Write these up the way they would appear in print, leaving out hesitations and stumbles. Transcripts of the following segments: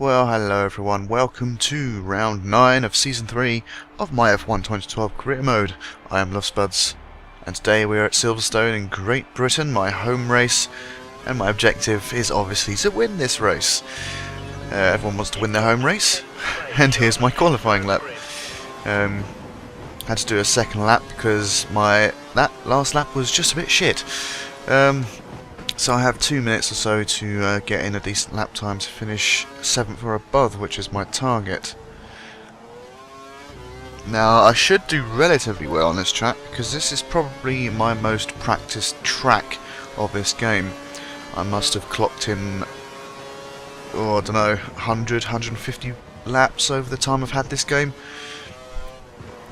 Well, hello everyone, welcome to round 9 of Season 3 of my F1 2012 career mode. I am LuvsBuds, and today we are at Silverstone in Great Britain, my home race, and my objective is obviously to win this race. Everyone wants to win their home race, and here's my qualifying lap. Had to do a second lap because that last lap was just a bit shit. So I have 2 minutes or so to get in a decent lap time to finish 7th or above, which is my target. Now I should do relatively well on this track because this is probably my most practiced track of this game. I must have clocked in, I don't know, 100, 150 laps over the time I've had this game,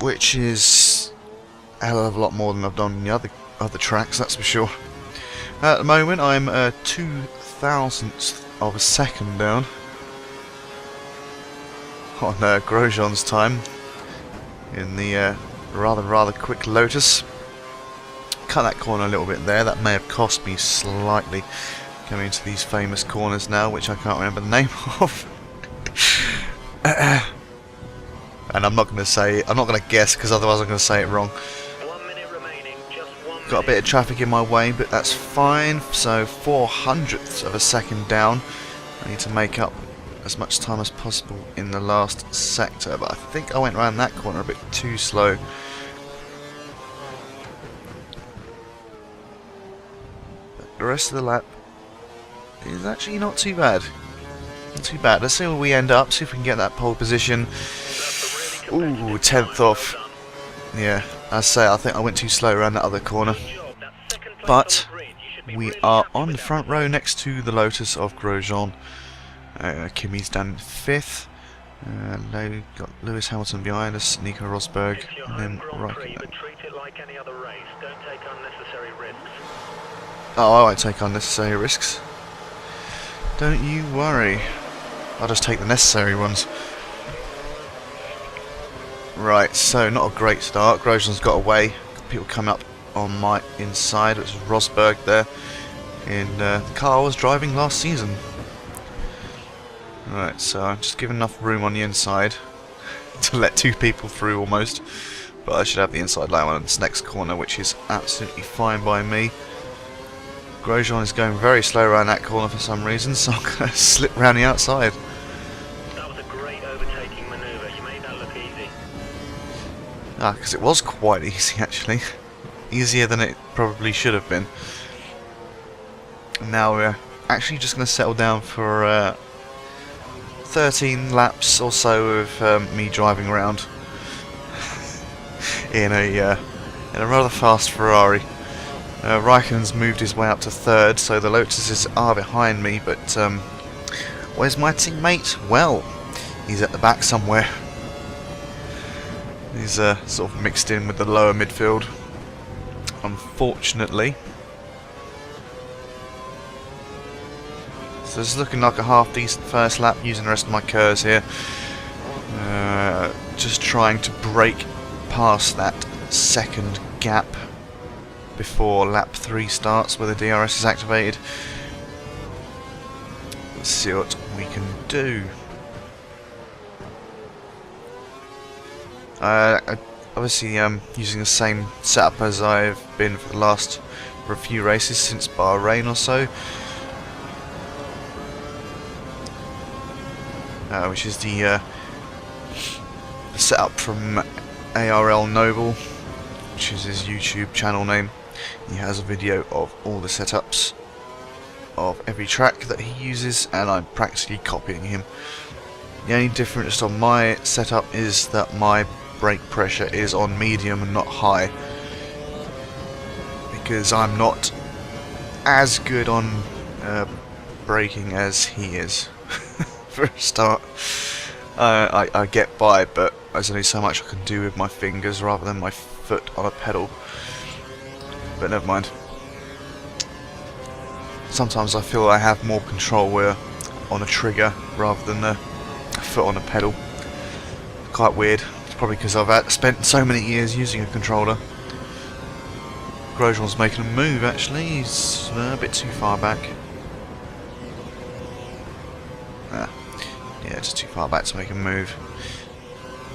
which is a hell of a lot more than I've done on the other tracks, that's for sure. At the moment I'm 2,000th of a second down on Grosjean's time in the rather quick Lotus. Cut that corner a little bit there, that may have cost me slightly coming into these famous corners now, which I can't remember the name of. And I'm not going to guess because otherwise I'm going to say it wrong. Got a bit of traffic in my way, but that's fine. So 400ths of a second down. I need to make up as much time as possible in the last sector, but I think I went around that corner a bit too slow. But the rest of the lap is actually not too bad. Not too bad. Let's see where we end up, see if we can get that pole position. Ooh, 10th off. Yeah, I think I went too slow around that other corner. But we are on the front row next to the Lotus of Grosjean. Kimi's down 5th. Got Lewis Hamilton behind us, Nico Rosberg, and then Raikkonen. Oh, I won't take unnecessary risks. Don't you worry. I'll just take the necessary ones. Right, so not a great start. Grosjean's got away. People come up on my inside. It's Rosberg there in the car I was driving last season. Right, so I'm just giving enough room on the inside to let 2 people through almost. But I should have the inside line on this next corner, which is absolutely fine by me. Grosjean is going very slow around that corner for some reason, so I'm going to slip around the outside. Ah, because it was quite easy actually. Easier than it probably should have been. And now we're actually just going to settle down for 13 laps or so of me driving around in a rather fast Ferrari. Raikkonen's moved his way up to 3rd, so the Lotuses are behind me, but where's my teammate? Well, he's at the back somewhere. He's sort of mixed in with the lower midfield, unfortunately. So it's looking like a half decent first lap using the rest of my curves here. Just trying to break past that second gap before lap 3 starts where the DRS is activated. Let's see what we can do. Obviously using the same setup as I've been for the last few races since Bahrain or so, which is the setup from ARL Noble, which is his YouTube channel name. He has a video of all the setups of every track that he uses, and I'm practically copying him. The only difference on my setup is that my brake pressure is on medium and not high, because I'm not as good on braking as he is. For a start, I get by, but there's only so much I can do with my fingers rather than my foot on a pedal. But never mind. Sometimes I feel I have more control on a trigger rather than a foot on a pedal. Quite weird. Probably because I've spent so many years using a controller. Grosjean's making a move actually, he's a bit too far back. Yeah, just too far back to make a move.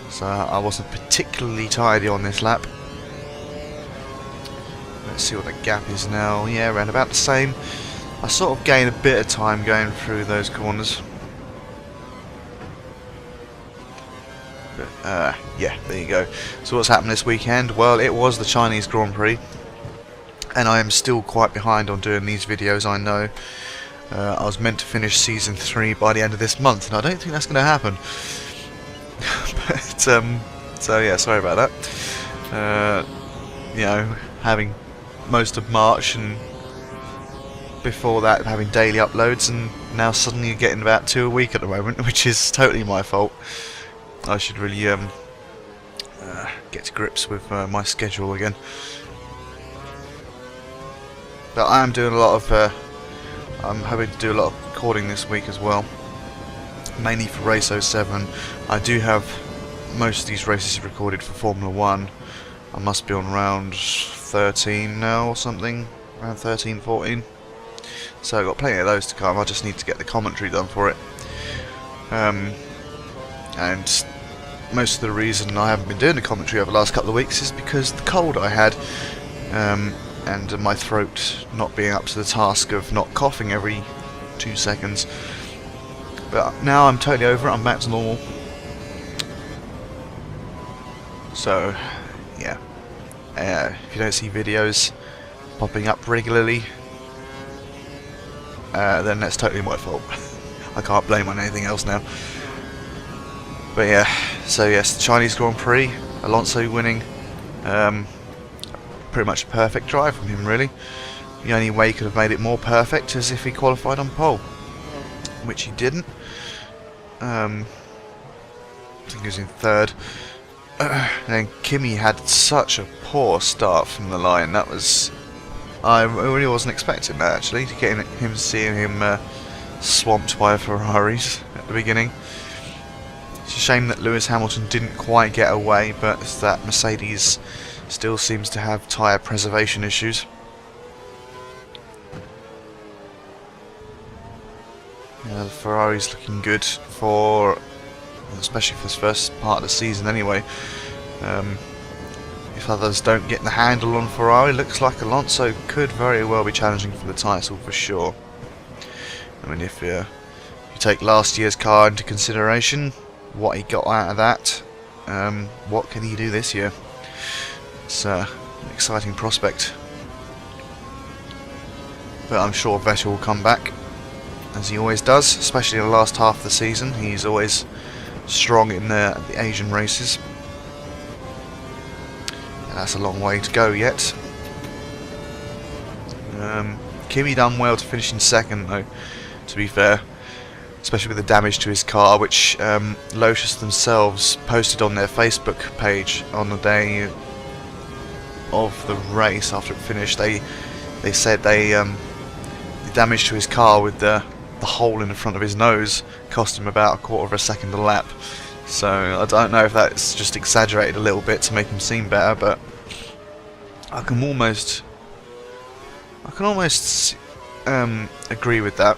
So I wasn't particularly tidy on this lap. Let's see what the gap is now. Yeah, around about the same. I sort of gain a bit of time going through those corners. But, yeah, there you go. So what's happened this weekend? Well, it was the Chinese Grand Prix. And I am still quite behind on doing these videos, I know. I was meant to finish Season 3 by the end of this month, and I don't think that's going to happen. But, so yeah, sorry about that. You know, having most of March and before that having daily uploads, and now suddenly you're getting about 2 a week at the moment, which is totally my fault. I should really get to grips with my schedule again. But I am doing a lot of I'm hoping to do a lot of recording this week as well, mainly for Race 07. I do have most of these races recorded for Formula 1. I must be on round 13 now or something, around 13, 14. So I've got plenty of those to come. I just need to get the commentary done for it. And most of the reason I haven't been doing the commentary over the last couple of weeks is because the cold I had, and my throat not being up to the task of not coughing every 2 seconds. But now I'm totally over it, I'm back to normal. So, yeah. If you don't see videos popping up regularly, then that's totally my fault. I can't blame on anything else now. But yeah, so yes, the Chinese Grand Prix, Alonso winning. Pretty much a perfect drive from him, really. The only way he could have made it more perfect is if he qualified on pole, which he didn't. I think he was in third. Then Kimi had such a poor start from the line. That was, I really wasn't expecting that, actually, to get seeing him swamped by Ferraris at the beginning. It's a shame that Lewis Hamilton didn't quite get away, but that Mercedes still seems to have tyre preservation issues. Yeah, the Ferrari's looking good for, especially for this first part of the season anyway. If others don't get the handle on Ferrari, looks like Alonso could very well be challenging for the title for sure. I mean, if you take last year's car into consideration, what he got out of that, what can he do this year? It's an exciting prospect. But I'm sure Vettel will come back, as he always does, especially in the last half of the season. He's always strong in the Asian races. And that's a long way to go yet. Kimi done well to finish in second, though, to be fair. Especially with the damage to his car, which Lotus themselves posted on their Facebook page on the day of the race after it finished. They said the damage to his car with the hole in the front of his nose cost him about 1/4 of a second a lap. So I don't know if that's just exaggerated a little bit to make him seem better, but I can almost agree with that,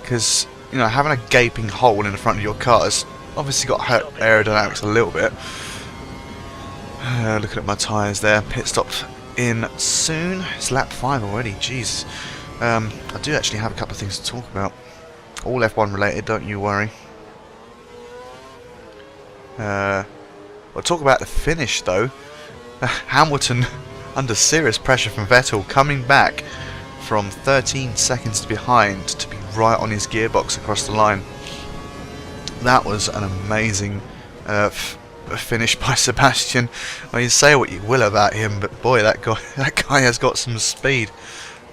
because you know, having a gaping hole in the front of your car has obviously got hurt aerodynamics a little bit. Looking at my tyres there, pit stop in soon. It's lap 5 already, jeez. I do actually have a couple of things to talk about. All F1 related, don't you worry. We'll talk about the finish though. Hamilton under serious pressure from Vettel, coming back from 13 seconds behind to be right on his gearbox across the line. That was an amazing finish by Sebastian. I mean, say what you will about him, but boy, that guy has got some speed.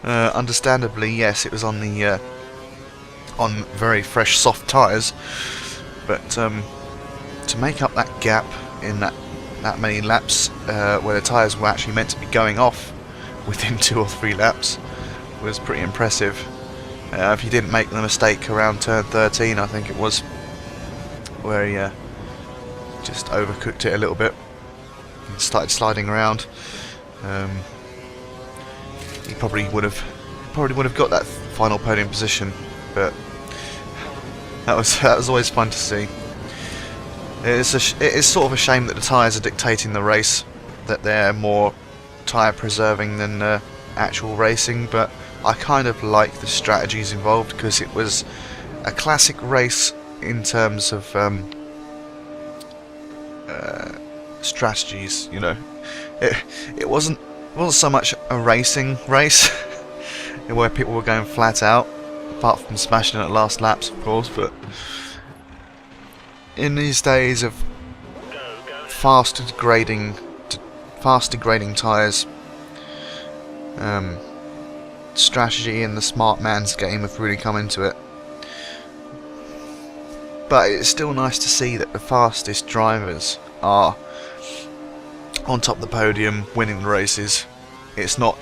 Understandably, yes, it was on the on very fresh, soft tyres, but to make up that gap in that many laps, where the tyres were actually meant to be going off within 2 or 3 laps, was pretty impressive. If he didn't make the mistake around turn 13, I think it was, where he just overcooked it a little bit and started sliding around, he probably would have got that final podium position. But that was always fun to see. It is sort of a shame that the tyres are dictating the race, that they're more tyre preserving than actual racing, but I kind of like the strategies involved because it was a classic race in terms of strategies. You know, it wasn't so much a racing race where people were going flat out, apart from smashing at last laps, of course. But in these days of fast degrading tyres, strategy and the smart man's game have really come into it. But it's still nice to see that the fastest drivers are on top of the podium, winning the races. It's not,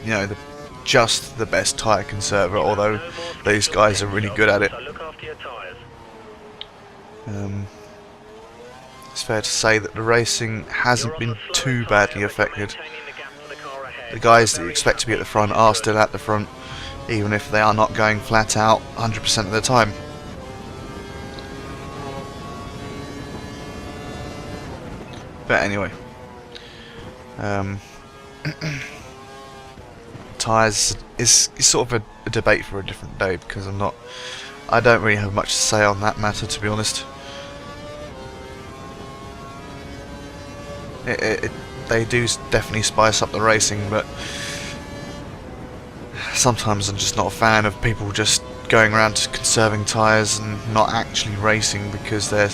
you know, just the best tyre conserver, although these guys are really good at it. It's fair to say that the racing hasn't been too badly affected. The guys that you expect to be at the front are still at the front, even if they are not going flat out 100% of the time. But anyway, tyres is sort of a debate for a different day, because I don't really have much to say on that matter, to be honest. They do definitely spice up the racing, but sometimes I'm just not a fan of people just going around conserving tyres and not actually racing because they're,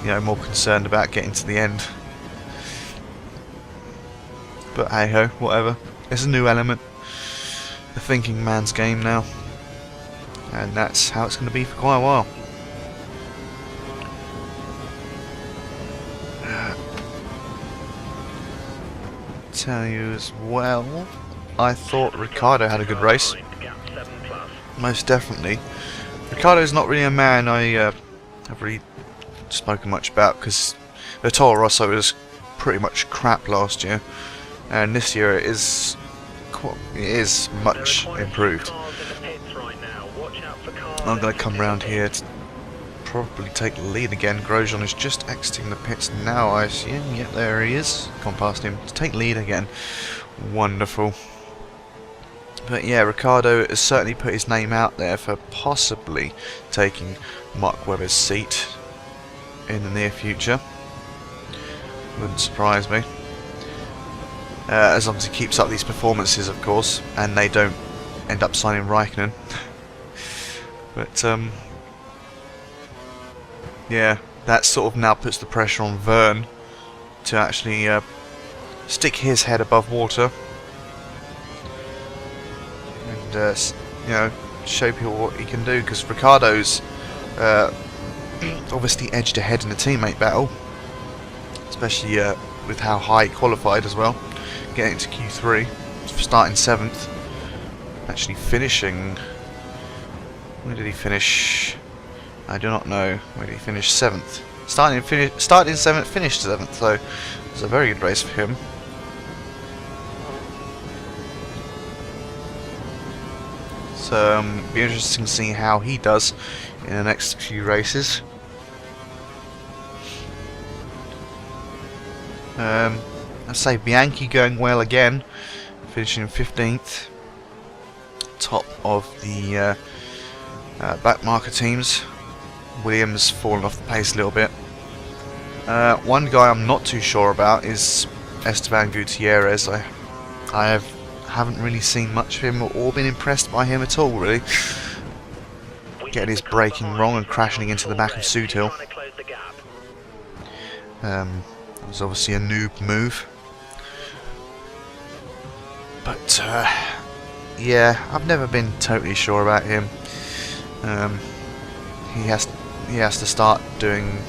you know, more concerned about getting to the end. But hey ho, whatever. It's a new element, the thinking man's game now, and that's how it's going to be for quite a while. Tell you as well, I thought Ricciardo had a good race. Most definitely. Ricciardo's not really a man I have really spoken much about, because the Toro Rosso was pretty much crap last year, and this year it is much improved. I'm going to come round here to probably take the lead again. Grosjean is just exiting the pits now, I assume. Yep, there he is. Gone past him to take lead again. Wonderful. But yeah, Ricciardo has certainly put his name out there for possibly taking Mark Webber's seat in the near future. Wouldn't surprise me. As long as he keeps up these performances, of course, and they don't end up signing Raikkonen. But yeah, that sort of now puts the pressure on Verne to actually stick his head above water and you know, show people what he can do, because Ricciardo's obviously edged ahead in the teammate battle, especially with how high he qualified as well, getting to Q3, starting 7th, actually finishing. Where did he finish? I do not know. Where did he finish? 7th. Started 7th, finished 7th, so it was a very good race for him. So be interesting to see how he does in the next few races. I'd say Bianchi going well again, finishing 15th, top of the back marker teams. Williams fallen off the pace a little bit. One guy I'm not too sure about is Esteban Gutierrez. I haven't really seen much of him or been impressed by him at all, really. Getting his braking wrong and crashing into the back of Sutil. That was obviously a noob move. But yeah, I've never been totally sure about him. He has to start doing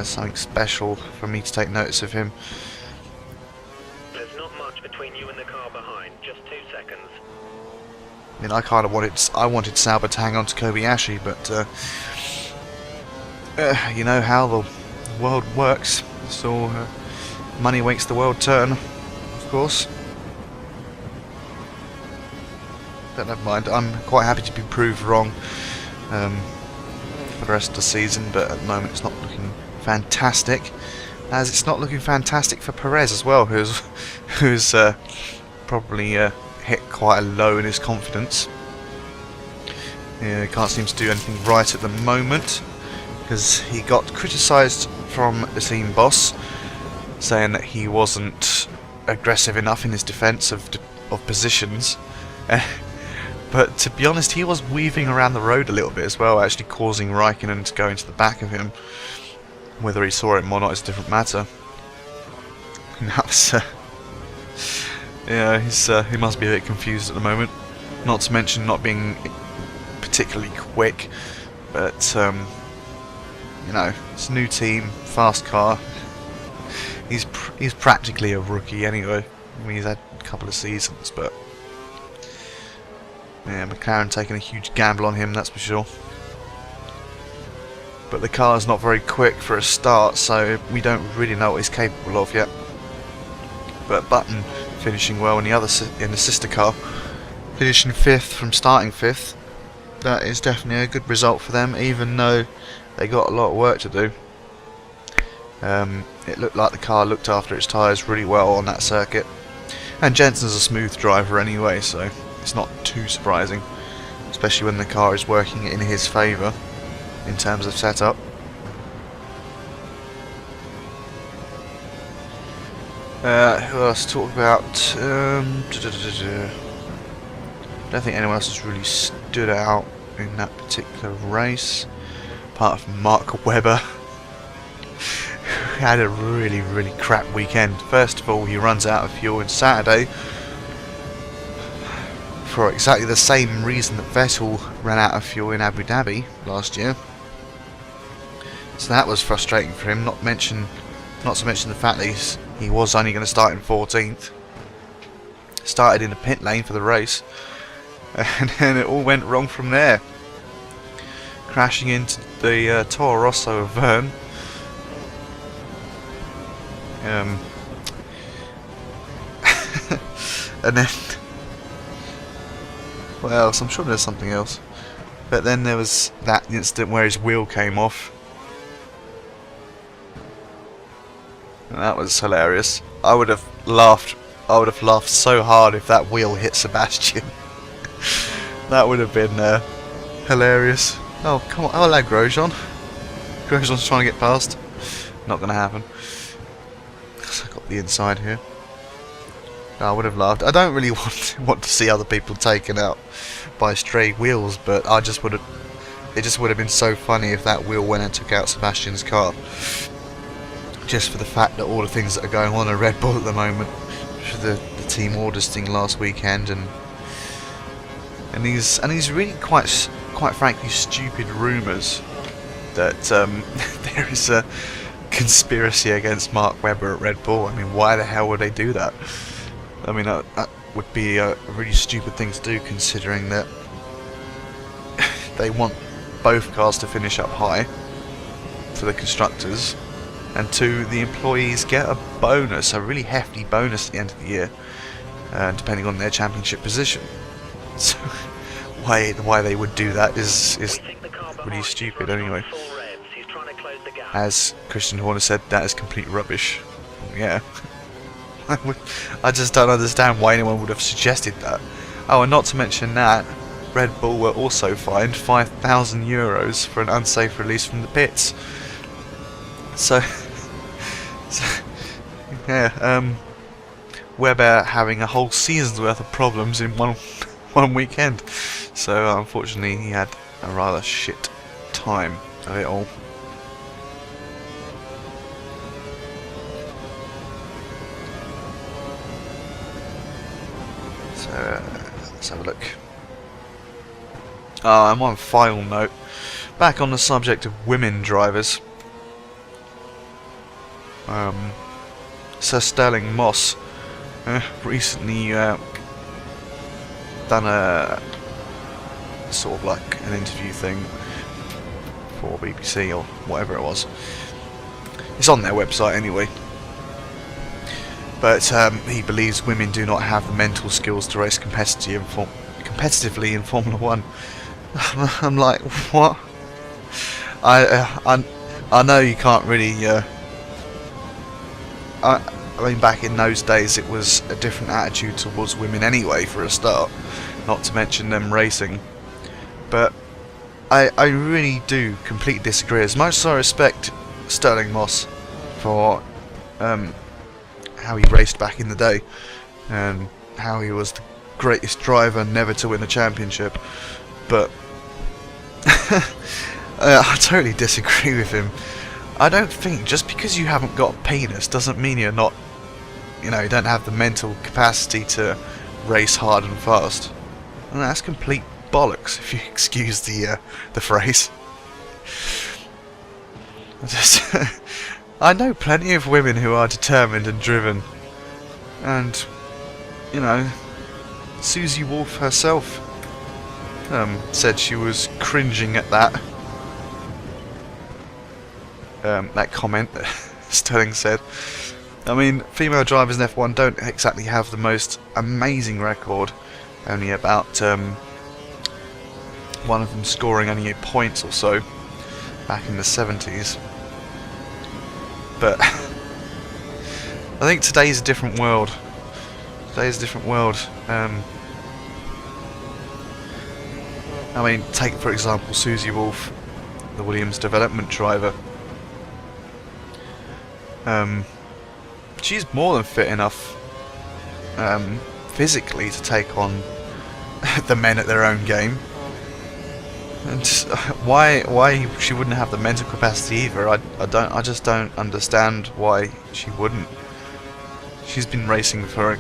something special for me to take notice of him. There's not much between you and the car behind, just 2 seconds. I mean, I wanted Sauber to hang on to Kobayashi, but you know how the world works. So money makes the world turn, of course. But never mind. I'm quite happy to be proved wrong for the rest of the season, but at the moment it's not looking fantastic. As it's not looking fantastic for Perez as well, who's probably hit quite a low in his confidence. Yeah, he can't seem to do anything right at the moment, because he got criticised from the team boss, saying that he wasn't aggressive enough in his defence of positions. But to be honest, he was weaving around the road a little bit as well, actually causing Raikkonen to go into the back of him. Whether he saw him or not is a different matter. And that was, yeah, he must be a bit confused at the moment. Not to mention not being particularly quick, but you know, it's a new team, fast car. He's practically a rookie anyway. I mean, he's had a couple of seasons, but yeah, McLaren taking a huge gamble on him, that's for sure. But the car's not very quick for a start, so we don't really know what he's capable of yet. But Button finishing well in the sister car, finishing 5th from starting 5th. That is definitely a good result for them, even though they got a lot of work to do. It looked like the car looked after its tyres really well on that circuit. And Jensen's a smooth driver anyway, so it's not too surprising, especially when the car is working in his favour in terms of setup. Who else to talk about? I don't think anyone else has really stood out in that particular race, apart from Mark Webber, who had a really crap weekend. First of all, he runs out of fuel on Saturday for exactly the same reason that Vettel ran out of fuel in Abu Dhabi last year. So that was frustrating for him, not to mention the fact that he was only going to start in 14th. Started in the pit lane for the race, and then it all went wrong from there. Crashing into the Toro Rosso of Verne. And then, well, so I'm sure there's something else. But then there was that incident where his wheel came off. And that was hilarious. I would have laughed so hard if that wheel hit Sebastian. That would have been hilarious. Oh, come on. Oh, hello, Grosjean. Grosjean's trying to get past. Not going to happen. I got the inside here. No, I would have laughed. I don't really want to see other people taken out by stray wheels, but it just would have been so funny if that wheel went and took out Sebastian's car. Just for the fact that all the things that are going on at Red Bull at the moment, for the team orders thing last weekend, and these really quite frankly stupid rumours that there is a conspiracy against Mark Webber at Red Bull. I mean, why the hell would they do that? I mean, that would be a really stupid thing to do, considering that they want both cars to finish up high for the constructors. And 2, the employees get a bonus, a really hefty bonus at the end of the year, depending on their championship position. So, why they would do that is really stupid anyway. As Christian Horner said, that is complete rubbish. Yeah. I just don't understand why anyone would have suggested that. Oh, and not to mention that, Red Bull were also fined €5,000 for an unsafe release from the pits. So yeah, Webber having a whole season's worth of problems in one weekend. So unfortunately, he had a rather shit time of it all. So let's have a look. And one final note, back on the subject of women drivers. Sir Sterling Moss recently done a sort of like an interview thing for BBC or whatever it was. It's on their website anyway. But he believes women do not have the mental skills to race competitively in Formula 1. I'm like, what? I know you can't really. I mean, back in those days, it was a different attitude towards women anyway, for a start. Not to mention them racing. But I really do completely disagree. As much as I respect Sterling Moss for how he raced back in the day and how he was the greatest driver never to win a championship, but I totally disagree with him. I don't think just because you haven't got a penis doesn't mean you're not, you don't have the mental capacity to race hard and fast. And that's complete bollocks, if you excuse the phrase. I know plenty of women who are determined and driven, and Susie Wolff herself said she was cringing at that comment that Sterling said. I mean, female drivers in F1 don't exactly have the most amazing record, only about one of them scoring only 8 points or so back in the 70s. But I think today's a different world. Today's a different world. I mean, take for example Susie Wolff, the Williams development driver. She's more than fit enough physically to take on the men at their own game. And why she wouldn't have the mental capacity either? I just don't understand why she wouldn't. She's been racing for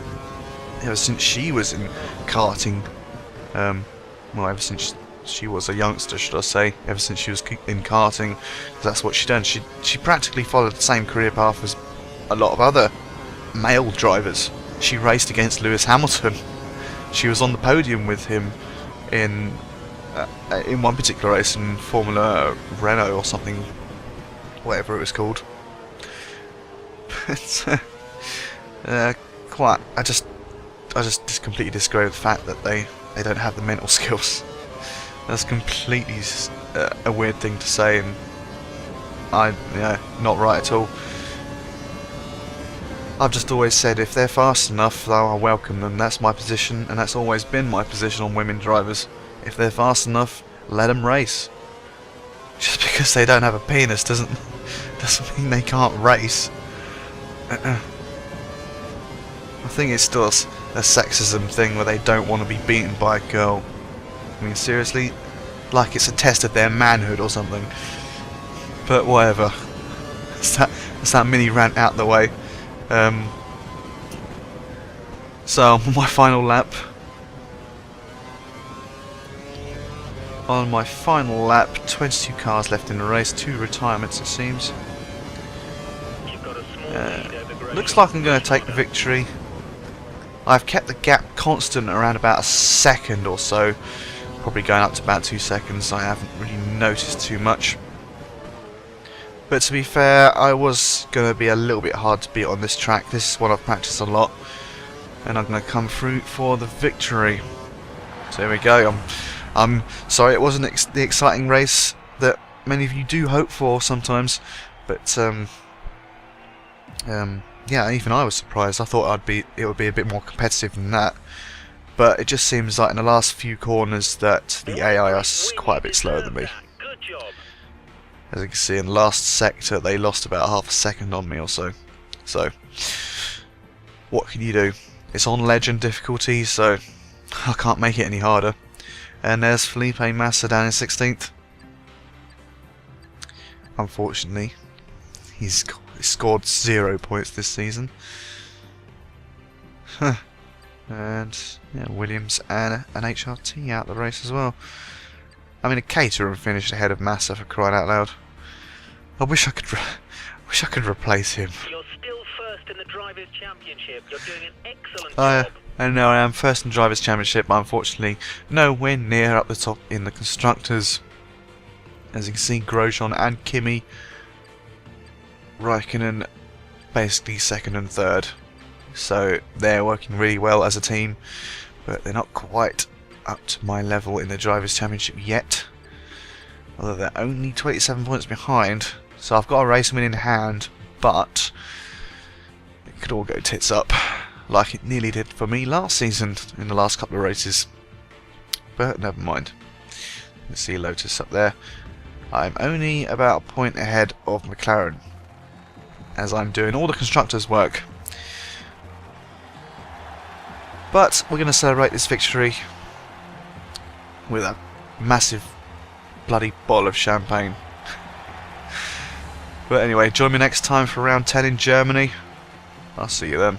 ever since she was in karting. Well, ever since she was a youngster, should I say? Ever since she was in karting, that's what she done. She practically followed the same career path as a lot of other male drivers. She raced against Lewis Hamilton. She was on the podium with him in one particular race in Formula Renault or something, whatever it was called. But I just completely disagree with the fact that they don't have the mental skills. That's completely a weird thing to say, and not right at all. I've just always said if they're fast enough, I'll welcome them. That's my position, and that's always been my position on women drivers. If they're fast enough, let them race. Just because they don't have a penis doesn't mean they can't race. I think it's still a sexism thing where they don't want to be beaten by a girl. I mean, seriously? Like it's a test of their manhood or something. But whatever. That's that mini rant out the way. So, on my final lap. On my final lap, 22 cars left in the race, 2 retirements it seems. Looks like I'm going to take the victory. I've kept the gap constant around about a second or so. Probably going up to about 2 seconds. I haven't really noticed too much. But to be fair, I was going to be a little bit hard to beat on this track. This is one I've practiced a lot. And I'm going to come through for the victory. So here we go. I'm sorry it wasn't the exciting race that many of you do hope for sometimes. But yeah, even I was surprised. I thought it would be a bit more competitive than that. But it just seems like in the last few corners that the AI are quite a bit slower than me. Good job. As you can see, in the last sector they lost about half a second on me or so. So, what can you do? It's on legend difficulty, so I can't make it any harder. And there's Felipe Massa down in 16th. Unfortunately, he's scored 0 points this season. And yeah, Williams and an HRT out the race as well. I mean, a Caterham finished ahead of Massa, for crying out loud. I wish I could replace him. You're still first in the Drivers' Championship. You're doing an excellent job. I know I am first in Drivers' Championship, but unfortunately nowhere near up the top in the Constructors. As you can see, Grosjean and Kimi Raikkonen basically second and third. So they're working really well as a team, but they're not quite up to my level in the Drivers' Championship yet. Although they're only 27 points behind. So I've got a race win in hand, but it could all go tits up, like it nearly did for me last season in the last couple of races. But never mind. Let's see Lotus up there. I'm only about a point ahead of McLaren, as I'm doing all the constructors' work. But we're going to celebrate this victory with a massive bloody bottle of champagne. But anyway, join me next time for round 10 in Germany. I'll see you then.